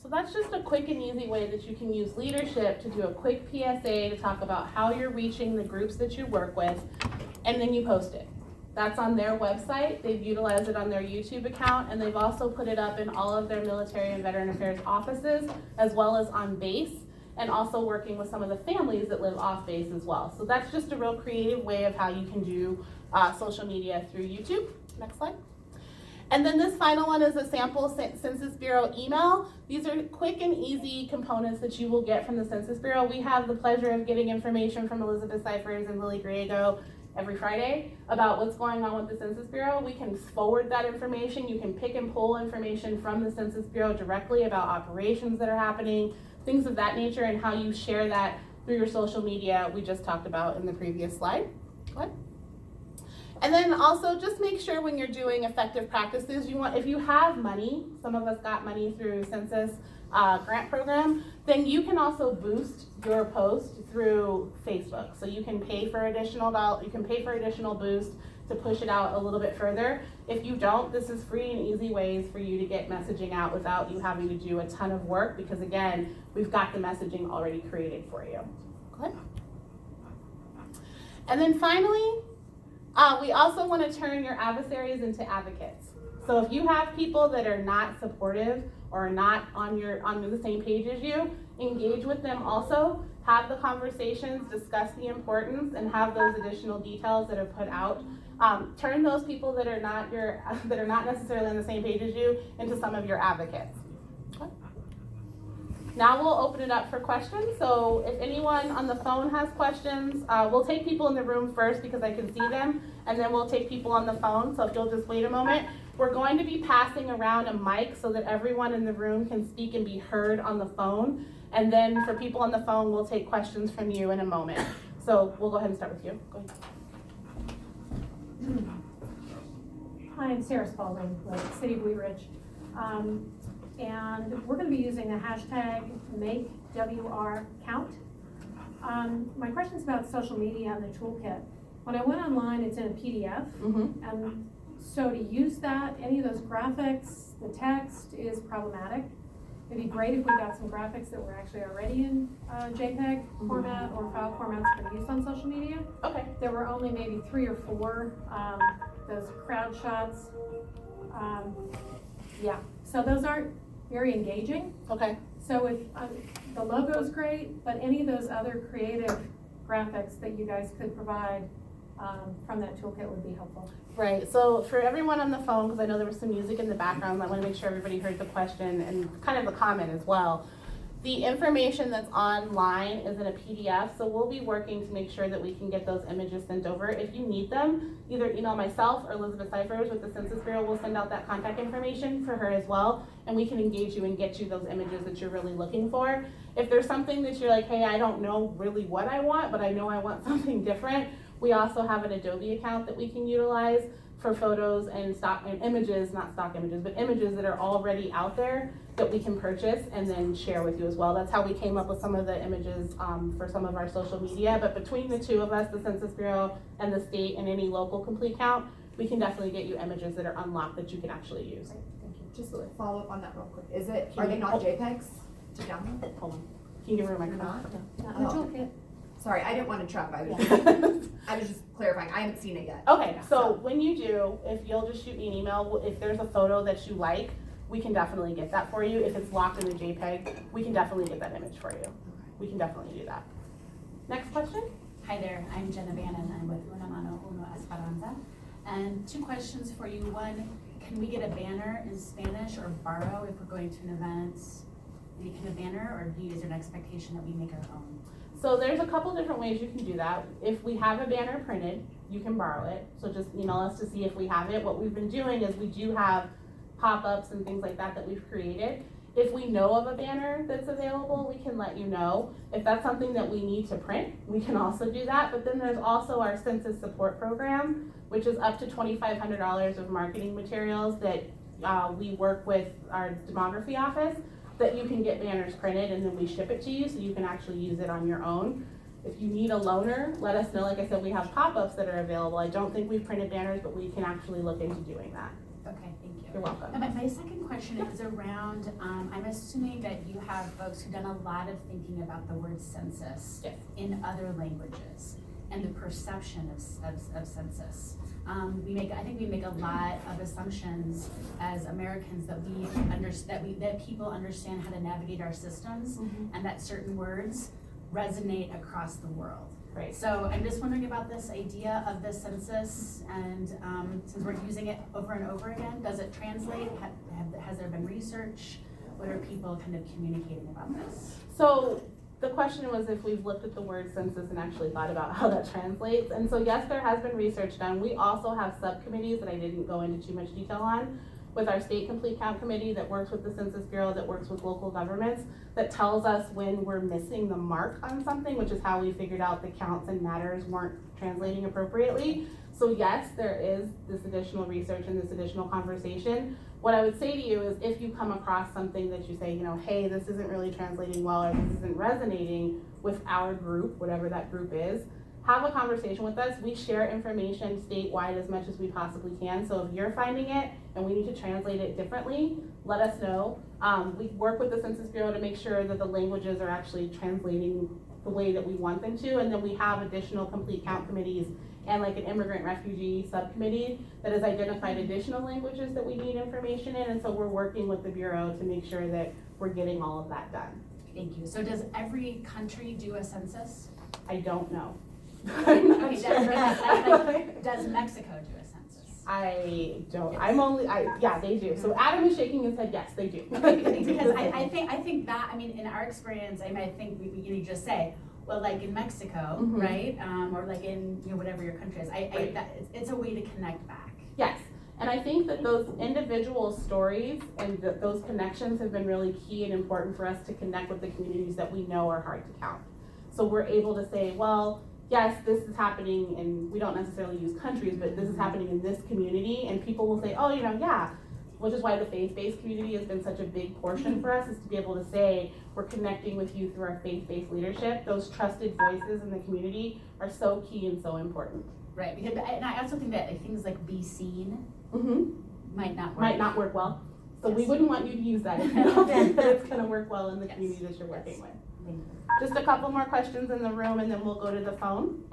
So that's just a quick and easy way that you can use leadership to do a quick PSA to talk about how you're reaching the groups that you work with, and then you post it. That's on their website. They've utilized it on their YouTube account, and they've also put it up in all of their military and veteran affairs offices, as well as on base, and also working with some of the families that live off base as well. So that's just a real creative way of how you can do social media through YouTube. Next slide. And then this final one is a sample Census Bureau email. These are quick and easy components that you will get from the Census Bureau. We have the pleasure of getting information from Elizabeth Cyphers and Lily Griego every Friday about what's going on with the Census Bureau. We can forward that information. You can pick and pull information from the Census Bureau directly about operations that are happening, things of that nature, and how you share that through your social media we just talked about in the previous slide. Go ahead. And then also just make sure when you're doing effective practices, if you have money, some of us got money through Census grant program, then you can also boost your post through Facebook. So you can pay for additional boost to push it out a little bit further. If you don't, this is free and easy ways for you to get messaging out without you having to do a ton of work, because again, we've got the messaging already created for you. Go ahead. And then finally, we also want to turn your adversaries into advocates. So if you have people that are not supportive or not on the same page as you, engage with them also, have the conversations, discuss the importance, and have those additional details that are put out. Turn those people that are not necessarily on the same page as you into some of your advocates. Okay. Now we'll open it up for questions. So if anyone on the phone has questions, we'll take people in the room first because I can see them, and then we'll take people on the phone. So if you'll just wait a moment. We're going to be passing around a mic so that everyone in the room can speak and be heard on the phone. And then for people on the phone, we'll take questions from you in a moment. So we'll go ahead and start with you. Go ahead. Hi, I'm Sarah Spalding with City of Blue Ridge. And we're going to be using the hashtag MakeWRCount. My question is about social media and the toolkit. When I went online, it's in a PDF. And so to use that, any of those graphics, the text is problematic. It'd be great if we got some graphics that were actually already in JPEG format or file formats for use on social media. Okay. There were only maybe 3 or 4, those crowd shots. Yeah, so those aren't very engaging. Okay. So if the logo's great, but any of those other creative graphics that you guys could provide from that toolkit would be helpful. Right, so for everyone on the phone, because I know there was some music in the background, I want to make sure everybody heard the question and kind of the comment as well. The information that's online is in a PDF, so we'll be working to make sure that we can get those images sent over. If you need them, either email myself or Elizabeth Cyphers with the Census Bureau. We'll send out that contact information for her as well, and we can engage you and get you those images that you're really looking for. If there's something that you're like, hey, I don't know really what I want, but I know I want something different, we also have an Adobe account that we can utilize for photos and images, not stock images, but images that are already out there that we can purchase and then share with you as well. That's how we came up with some of the images for some of our social media. But between the two of us, the Census Bureau and the state and any local complete count, we can definitely get you images that are unlocked that you can actually use. Thank you. Just to follow up on that real quick. Are they not JPEGs to download? Hold on. Can you give her a microphone? Not? Not in the toolkit. Sorry, I didn't want to trap. I was just clarifying. I haven't seen it yet. Okay, so when you do, if you'll just shoot me an email, if there's a photo that you like, we can definitely get that for you. If it's locked in the JPEG, we can definitely get that image for you. We can definitely do that. Next question? Hi there, I'm Jenna Bannon. I'm with Una Mano Uno Esperanza. And 2 questions for you. One, can we get a banner in Spanish or borrow if we're going to an event? Any kind of banner, or is there an expectation that we make our own? So there's a couple different ways you can do that. If we have a banner printed, you can borrow it. So just email us to see if we have it. What we've been doing is we do have pop-ups and things like that that we've created. If we know of a banner that's available, we can let you know. If that's something that we need to print, we can also do that. But then there's also our census support program, which is up to $2,500 of marketing materials that we work with our demography office, that you can get banners printed and then we ship it to you so you can actually use it on your own. If you need a loaner, let us know. Like I said, we have pop-ups that are available. I don't think we've printed banners, but we can actually look into doing that. Okay, thank you. You're welcome. And my second question is around, I'm assuming that you have folks who've done a lot of thinking about the word census Yes. in other languages and the perception of census. I think we make a lot of assumptions as Americans that that people understand how to navigate our systems and that certain words resonate across the world. Right. So I'm just wondering about this idea of the census, and since we're using it over and over again, does it translate? Has there been research? What are people kind of communicating about this? So the question was if we've looked at the word census and actually thought about how that translates. And so yes, there has been research done. We also have subcommittees that I didn't go into too much detail on, with our state complete count committee that works with the Census Bureau, that works with local governments, that tells us when we're missing the mark on something, which is how we figured out the counts and matters weren't translating appropriately. So yes, there is this additional research and this additional conversation. What I would say to you is if you come across something that you say, you know, hey, this isn't really translating well, or this isn't resonating with our group, whatever that group is, have a conversation with us. We share information statewide as much as we possibly can. So if you're finding it and we need to translate it differently, let us know. We work with the Census Bureau to make sure that the languages are actually translating the way that we want them to. And then we have additional complete count committees and like an immigrant refugee subcommittee that has identified additional languages that we need information in. And so we're working with the Bureau to make sure that we're getting all of that done. Thank you. So does every country do a census? I don't know. I'm not Okay, sure. does Mexico do a census? I don't, yeah, they do. So Adam is shaking his head, yes, they do. Because I think that, I mean, in our experience, I think you just say, well, like in Mexico, Mhm. right? Or like in, you know, whatever your country is. Right. It's a way to connect back. Yes, and I think that those individual stories and those connections have been really key and important for us to connect with the communities that we know are hard to count. So we're able to say, well, yes, this is happening, and we don't necessarily use countries, but this is happening in this community, and people will say, oh, you know, yeah, which is why the faith-based community has been such a big portion for us, is to be able to say, we're connecting with you through our faith-based leadership. Those trusted voices in the community are so key and so important. Right, because, and I also think that things like be seen might not work. Might not work well. So we Yes. wouldn't want you to use that if you don't think that it's gonna work well in the Yes. community that you're working with. Thank you. Just a couple more questions in the room and then we'll go to the phone.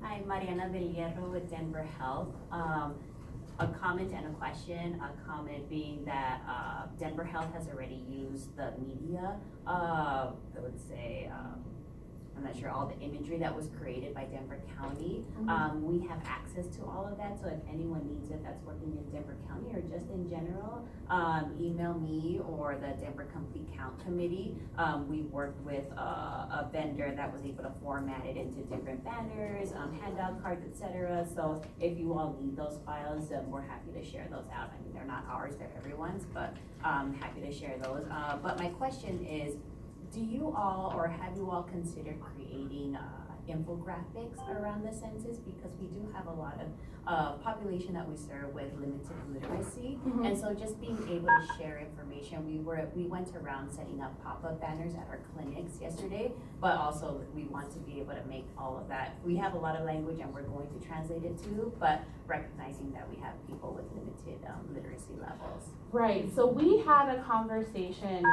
Hi, Mariana Del Hierro with Denver Health. A comment and a question. A comment being that Denver Health has already used the media. I would say, I'm not sure, all the imagery that was created by Denver County. We have access to all of that, so if anyone needs it that's working in Denver County or just in general, email me or the Denver Complete Count Committee. We worked with a vendor that was able to format it into different banners, handout cards, etc. So if you all need those files, we're happy to share those out. I mean, they're not ours, they're everyone's, but happy to share those. But my question is, do you all, or have you all considered creating infographics around the census? Because we do have a lot of population that we serve with limited literacy. And so just being able to share information, we went around setting up pop-up banners at our clinics yesterday, but also we want to be able to make all of that. We have a lot of language and we're going to translate it too, but recognizing that we have people with limited literacy levels. Right, so we had a conversation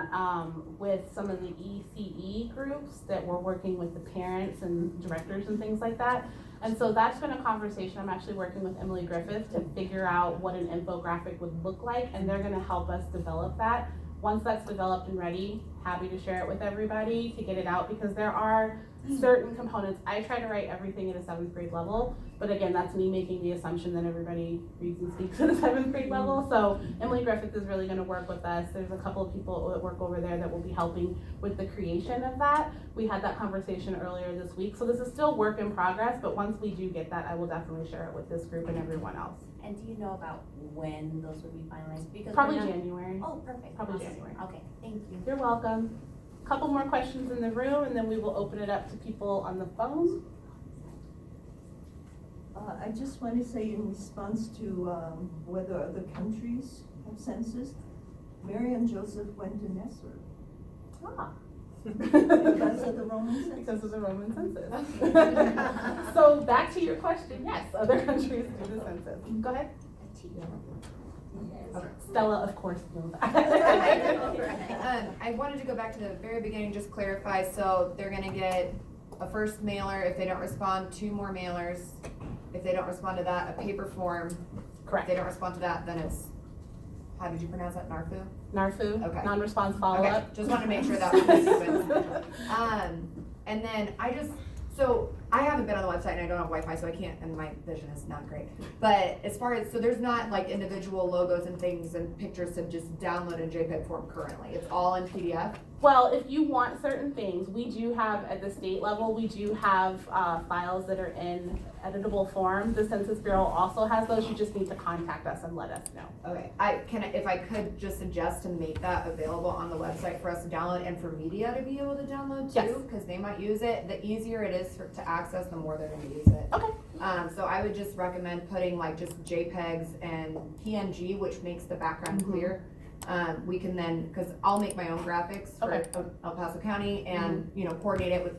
with some of the ECE groups that were working with the parents and directors and things like that. And so that's been a conversation. I'm actually working with Emily Griffith to figure out what an infographic would look like, and they're gonna help us develop that. Once that's developed and ready, happy to share it with everybody to get it out, because there are certain components. I try to write everything at a 7th grade level, but again, that's me making the assumption that everybody reads and speaks at a 7th grade level. So Emily Griffith is really gonna work with us. There's a couple of people that work over there that will be helping with the creation of that. We had that conversation earlier this week, so this is still work in progress, but once we do get that, I will definitely share it with this group and everyone else. And do you know about when those would be finalized? Because Probably we're not- January. Oh, perfect. Probably Awesome. January. Okay, thank you. You're welcome. Couple more questions in the room, and then we will open it up to people on the phone. I just want to say in response to whether other countries have census, Mary and Joseph went to Nazareth Ah. because of the Roman census. Because of the Roman census. So back to your question, yes, other countries do the census. Go ahead. Okay. Stella, of course, knows that. I wanted to go back to the very beginning, just clarify, so they're gonna get a first mailer, if they don't respond, 2 more mailers. If they don't respond to that, a paper form. If Correct. they don't respond to that, then it's, how did you pronounce that, NARFU? NARFU, Okay. non-response Okay, follow-up. just wanted to make sure that was the sequence. And then so I haven't been on the website and I don't have Wi-Fi, so I can't, and my vision is not great. But as far as, so there's not like individual logos and things and pictures to just download in JPEG form currently. It's all in PDF. Well, if you want certain things, we do have, at the state level, we do have files that are in editable form. The Census Bureau also has those. You just need to contact us and let us know. Okay, if I could just suggest to make that available on the website for us to download and for media to be able to download Yes. too, because they might use it. The easier it is to access, the more they're gonna use it. Okay. So I would just recommend putting like just JPEGs and PNG, which makes the background clear. We can then, because I'll make my own graphics for Okay. El Paso County and, coordinate it with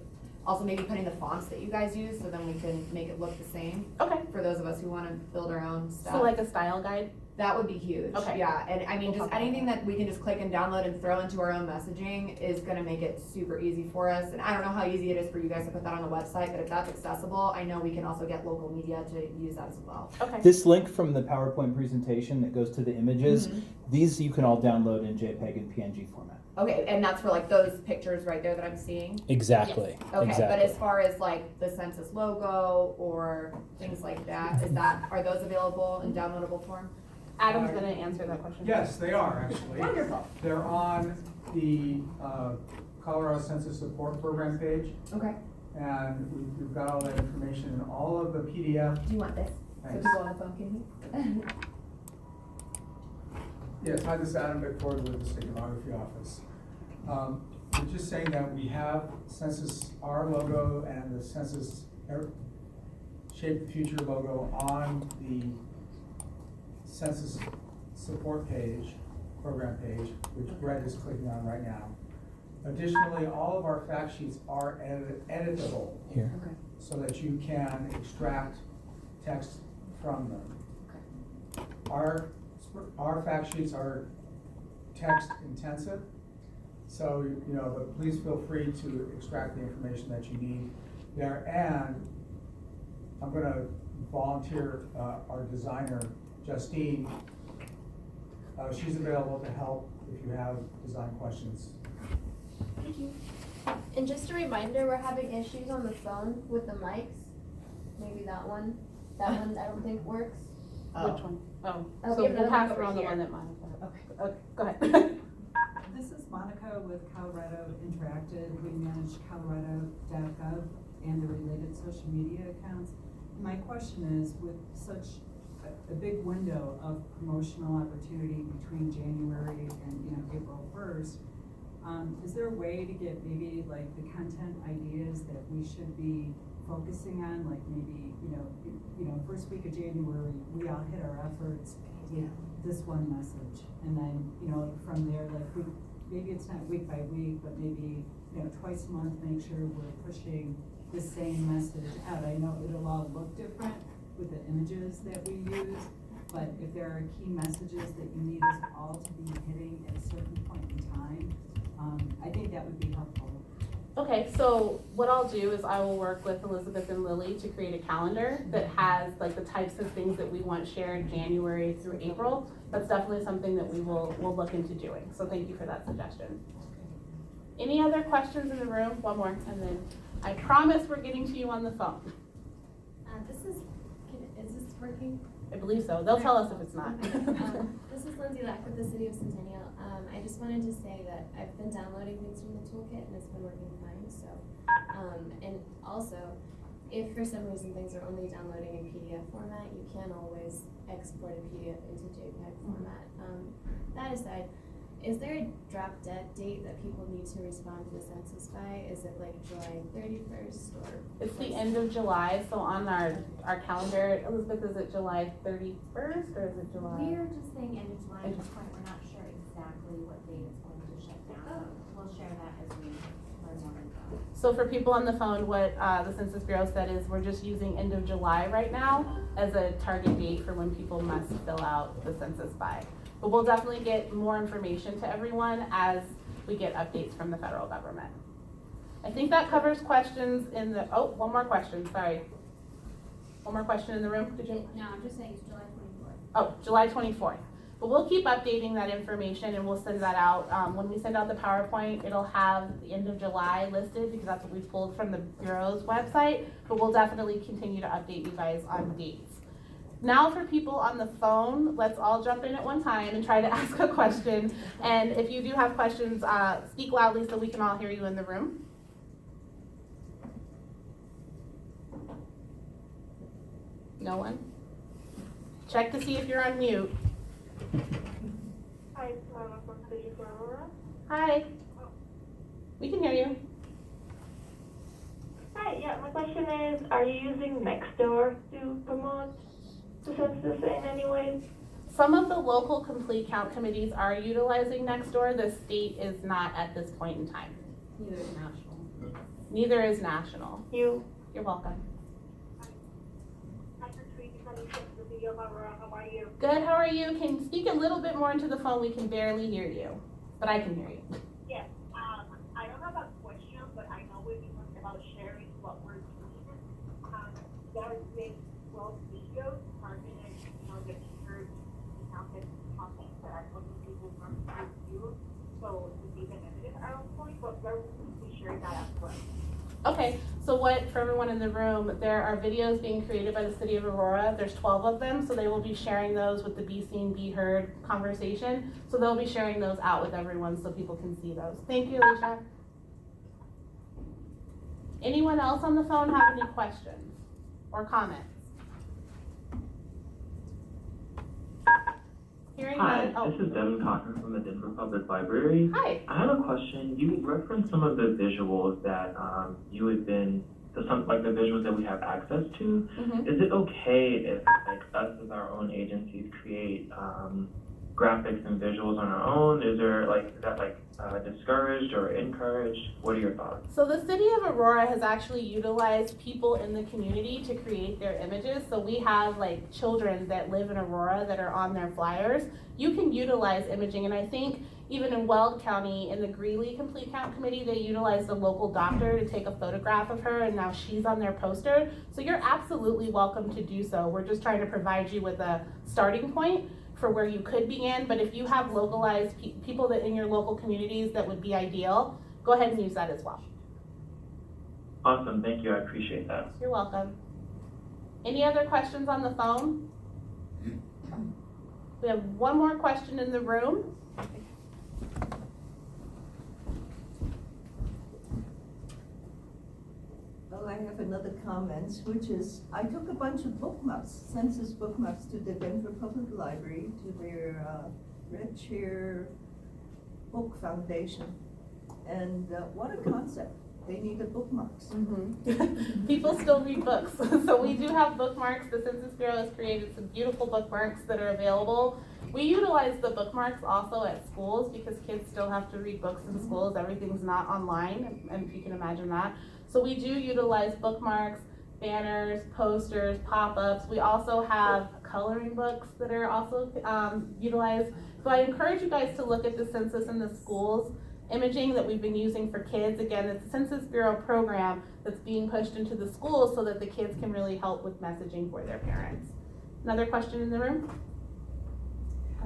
also maybe putting the fonts that you guys use, so then we can make it look the same Okay. for those of us who want to build our own stuff. So like a style guide? That would be huge. Okay. Yeah, and I mean, We'll just talk about anything that. that we can just click and download and throw into our own messaging is gonna make it super easy for us. And I don't know how easy it is for you guys to put that on the website, but if that's accessible, I know we can also get local media to use that as well. Okay. This link from the PowerPoint presentation that goes to the images, Mhm. these you can all download in JPEG and PNG format. Okay, and that's for like those pictures right there that I'm seeing? Exactly. Okay, Exactly. but as far as like the census logo or things like that, are those available in downloadable form? Adam's gonna answer that question. Yes, they are actually. Wonderful. They're on the Colorado Census Support Program page, Okay. and we've got all that information in all of the PDF. Do you want this? So Thanks. people on the phone can hear? Yes, hi, this is Adam Bickford with the State Demography Office. We're just saying that we have Census R logo and the Census Shape the Future logo on the Census Support page, program page, which Brett is clicking on right now. Additionally, all of our fact sheets are editable Here. Okay. so that you can extract text from them. Our fact sheets are text intensive, so, but please feel free to extract the information that you need there. And I'm gonna volunteer our designer, Justine. She's available to help if you have design questions. Thank you. And just a reminder, we're having issues on the phone with the mics. Maybe that one I don't think works. Which one? Oh, Oh, so we have we'll another pass one around the over one here. that Monica. Okay. Okay, go ahead. This is Monica with Colorado Interactive. We manage Colorado.gov and the related social media accounts. My question is, with such a big window of promotional opportunity between January and April 1st, is there a way to get maybe like the content ideas that we should be focusing on, like maybe first week of January we all hit our efforts with this one message, and then from there, like maybe it's not week by week, but maybe twice a month, make sure we're pushing the same message out. I know it'll all look different with the images that we use, but if there are key messages that you need us all to be hitting at a certain point in time, I think that would be helpful. Okay, so what I'll do is I will work with Elizabeth and Lily to create a calendar that has like the types of things that we want shared January through April. That's definitely something that we'll look into doing. So thank you for that suggestion. Any other questions in the room? One more, and then I promise we're getting to you on the phone. Is this working? I believe so. They'll tell us if it's not. This is Lindsay Lack with the City of Centennial. I just wanted to say that I've been downloading things from the toolkit and it's been working fine, so. And also, if for some reason things are only downloading in PDF format, you can always export a PDF into JPEG format. That aside, is there a drop dead date that people need to respond to the census by? Is it like July 31st or? It's the end of July, so on our calendar, Elizabeth, is it July 31st or is it July? We're just saying end of July at this point. We're not sure exactly what date it's going to shut down. We'll share that as we learn more info. So for people on the phone, what the Census Bureau said is we're just using end of July right now as a target date for when people must fill out the census by. But we'll definitely get more information to everyone as we get updates from the federal government. I think that covers questions in the, oh, one more question, sorry. One more question in the room, did you? No, I'm just saying it's July 24th. Oh, July 24th. But we'll keep updating that information and we'll send that out. When we send out the PowerPoint, it'll have the end of July listed because that's what we pulled from the Bureau's website, but we'll definitely continue to update you guys on dates. Now for people on the phone, let's all jump in at one time and try to ask a question. And if you do have questions, speak loudly so we can all hear you in the room. No one? Check to see if you're on mute. Hi, it's Mama from City of Aurora. Hi. We can hear you. Hi, yeah, my question is, are you using Nextdoor to promote the census in any way? Some of the local complete count committees are utilizing Nextdoor. The state is not at this point in time. Neither is national. Neither is national. You're welcome. Hi, Natriece from the City of Aurora. How are you? Good, how are you? Can you speak a little bit more into the phone? We can barely hear you, but I can hear you. Yes, I don't have a question, but I know we've been talking about sharing what we're doing. There's been 12 videos targeted, the church counted content that I told people from you. So to be benefit at our point, but we're going to share that as well. Okay, so for everyone in the room, there are videos being created by the City of Aurora. There's 12 of them, so they will be sharing those with the Be Seen, Be Heard conversation. So they'll be sharing those out with everyone so people can see those. Thank you, Alicia. Anyone else on the phone have any questions or comments? Hi, this is Devin Cochran from the Denver Public Library. Hi. I have a question. You referenced some of the visuals that you had been, the visuals that we have access to. Mm-hmm. Is it okay if us as our own agencies create graphics and visuals on our own? Is that discouraged or encouraged? What are your thoughts? So the City of Aurora has actually utilized people in the community to create their images. So we have children that live in Aurora that are on their flyers. You can utilize imaging, and I think even in Weld County, in the Greeley Complete Count Committee, they utilized a local doctor to take a photograph of her, and now she's on their poster. So you're absolutely welcome to do so. We're just trying to provide you with a starting point for where you could begin, but if you have localized people that in your local communities that would be ideal, go ahead and use that as well. Awesome, thank you, I appreciate that. You're welcome. Any other questions on the phone? We have one more question in the room. Well, I have another comment, which is, I took a bunch of bookmarks, census bookmarks, to the Denver Public Library, to their Red Chair Book Foundation. And what a concept. They needed bookmarks. Mm-hmm. People still read books. So we do have bookmarks. The Census Bureau has created some beautiful bookmarks that are available. We utilize the bookmarks also at schools because kids still have to read books in schools. Everything's not online, and if you can imagine that. So we do utilize bookmarks, banners, posters, pop-ups. We also have coloring books that are also utilized. So I encourage you guys to look at the census in the schools imaging that we've been using for kids. Again, it's a Census Bureau program that's being pushed into the schools so that the kids can really help with messaging for their parents. Another question in the room?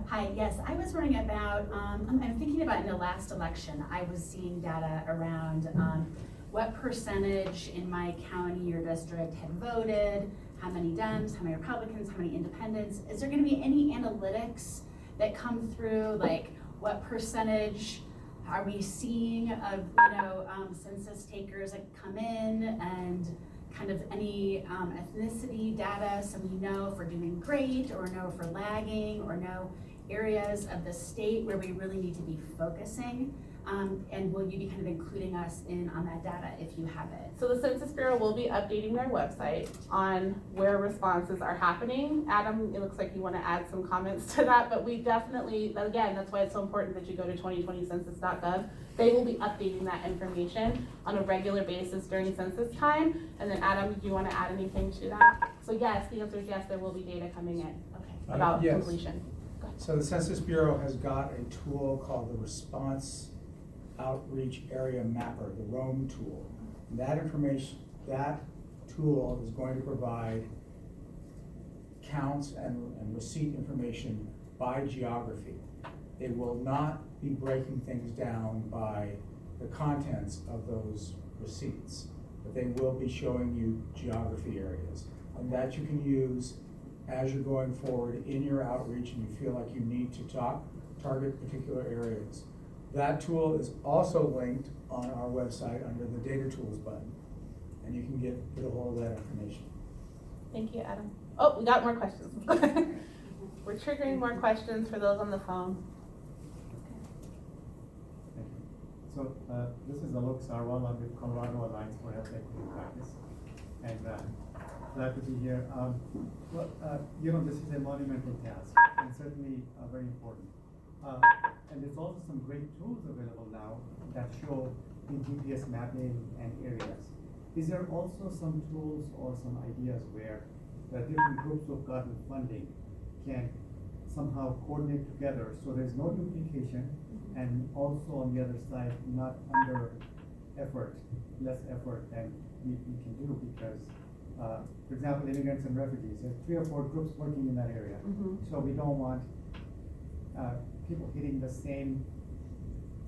Hi, yes, I was wondering about, I'm thinking about in the last election, I was seeing data around what percentage in my county or district had voted, how many Dems, how many Republicans, how many independents. Is there gonna be any analytics that come through, like what percentage are we seeing of, census takers that come in, and kind of any ethnicity data, so we know if we're doing great or know if we're lagging, or know areas of the state where we really need to be focusing? And will you be kind of including us in on that data if you have it? So the Census Bureau will be updating their website on where responses are happening. Adam, it looks like you want to add some comments to that, but we definitely, again, that's why it's so important that you go to 2020census.gov. They will be updating that information on a regular basis during census time. And then Adam, do you want to add anything to that? So yes, the answer is yes, there will be data coming in about Yes. completion. So the Census Bureau has got a tool called the Response Outreach Area Mapper, the ROAM tool. And that information, that tool is going to provide counts and receipt information by geography. It will not be breaking things down by the contents of those receipts, but they will be showing you geography areas. And that you can use as you're going forward in your outreach and you feel like you need to target particular areas. That tool is also linked on our website under the Data Tools button, and you can get a hold of that information. Thank you, Adam. Oh, we got more questions. We're triggering more questions for those on the phone. Thank you. So this is Alok Sarwal. I'm with Colorado Alliance for Health Equity Practice, and glad to be here. This is a monumental task, and certainly very important. And there's also some great tools available now that show the GPS mapping and areas. Is there also some tools or some ideas where the different groups of government funding can somehow coordinate together so there's no duplication, and also on the other side, not under effort, less effort than we can do, because for example, immigrants and refugees, there's 3 or 4 groups working in that area. So we don't want people hitting the same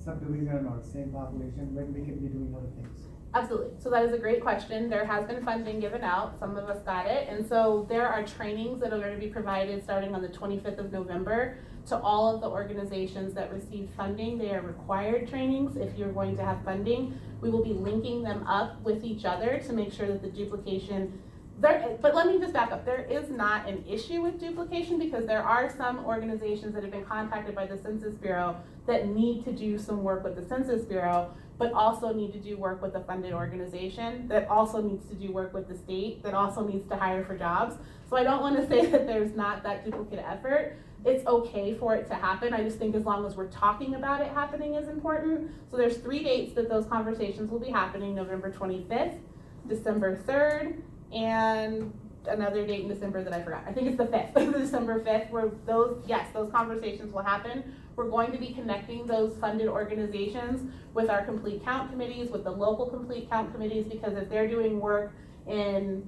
subdivision or same population when we can be doing other things. Absolutely. So that is a great question. There has been funding given out. Some of us got it. And so there are trainings that are going to be provided starting on the 25th of November to all of the organizations that receive funding. They are required trainings if you're going to have funding. We will be linking them up with each other to make sure that the duplication but let me just back up. There is not an issue with duplication, because there are some organizations that have been contacted by the Census Bureau that need to do some work with the Census Bureau, but also need to do work with a funded organization that also needs to do work with the state, that also needs to hire for jobs. So I don't want to say that there's not that duplicate effort. It's okay for it to happen. I just think as long as we're talking about it happening is important. So there's 3 dates that those conversations will be happening: November 25th, December 3rd, and another date in December that I forgot. I think it's the 5th, December 5th, where those conversations will happen. We're going to be connecting those funded organizations with our complete count committees, with the local complete count committees, because if they're doing work in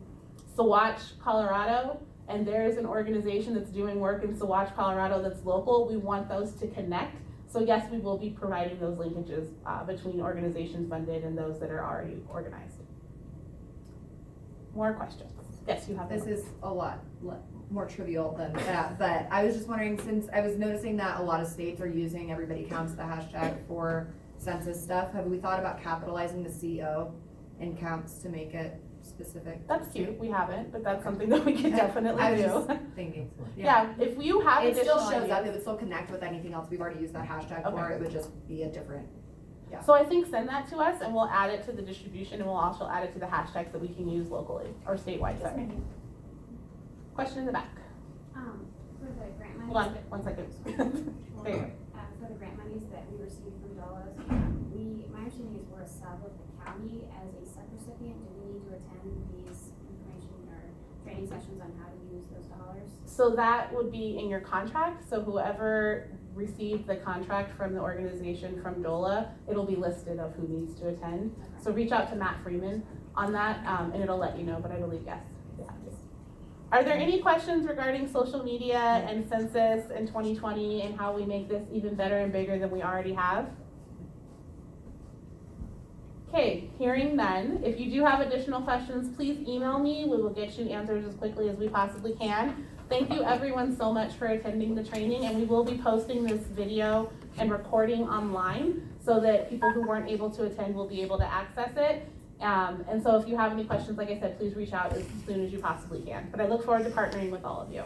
Saguache, Colorado, and there's an organization that's doing work in Saguache, Colorado that's local, we want those to connect. So yes, we will be providing those linkages between organizations funded and those that are already organized. More questions? Yes, you have. This is a lot more trivial than that, but I was just wondering, since I was noticing that a lot of states are using Everybody Counts, the hashtag for census stuff, have we thought about capitalizing the CO in counts to make it specific? That's cute. We haven't, but that's something that we can definitely I was do. just thinking. Yeah, if you have it still additional shows up, ideas. it would still connect with anything else. We've already used that hashtag for Okay. it. It would just be a different. Yeah. So I think send that to us and we'll add it to the distribution, and we'll also add it to the hashtags that we can use locally or statewide. Sorry. Question in the back. For the grant monies. Hold on, 1 second. There you go. For the grant monies that we received from DOLAs, my understanding is we're a sub of the county as a subrecipient. Do we need to attend these information or training sessions on how to use those dollars? So that would be in your contract. So whoever received the contract from the organization from DOLA, it'll be listed of who needs to attend. So reach out to Matt Freeman on that, and it'll let you know, but I believe yes. Are there any questions regarding social media and census in 2020 and how we make this even better and bigger than we already have? Okay, hearing none. If you do have additional questions, please email me. We will get you answers as quickly as we possibly can. Thank you everyone so much for attending the training, and we will be posting this video and recording online so that people who weren't able to attend will be able to access it. And so if you have any questions, like I said, please reach out as soon as you possibly can. But I look forward to partnering with all of you.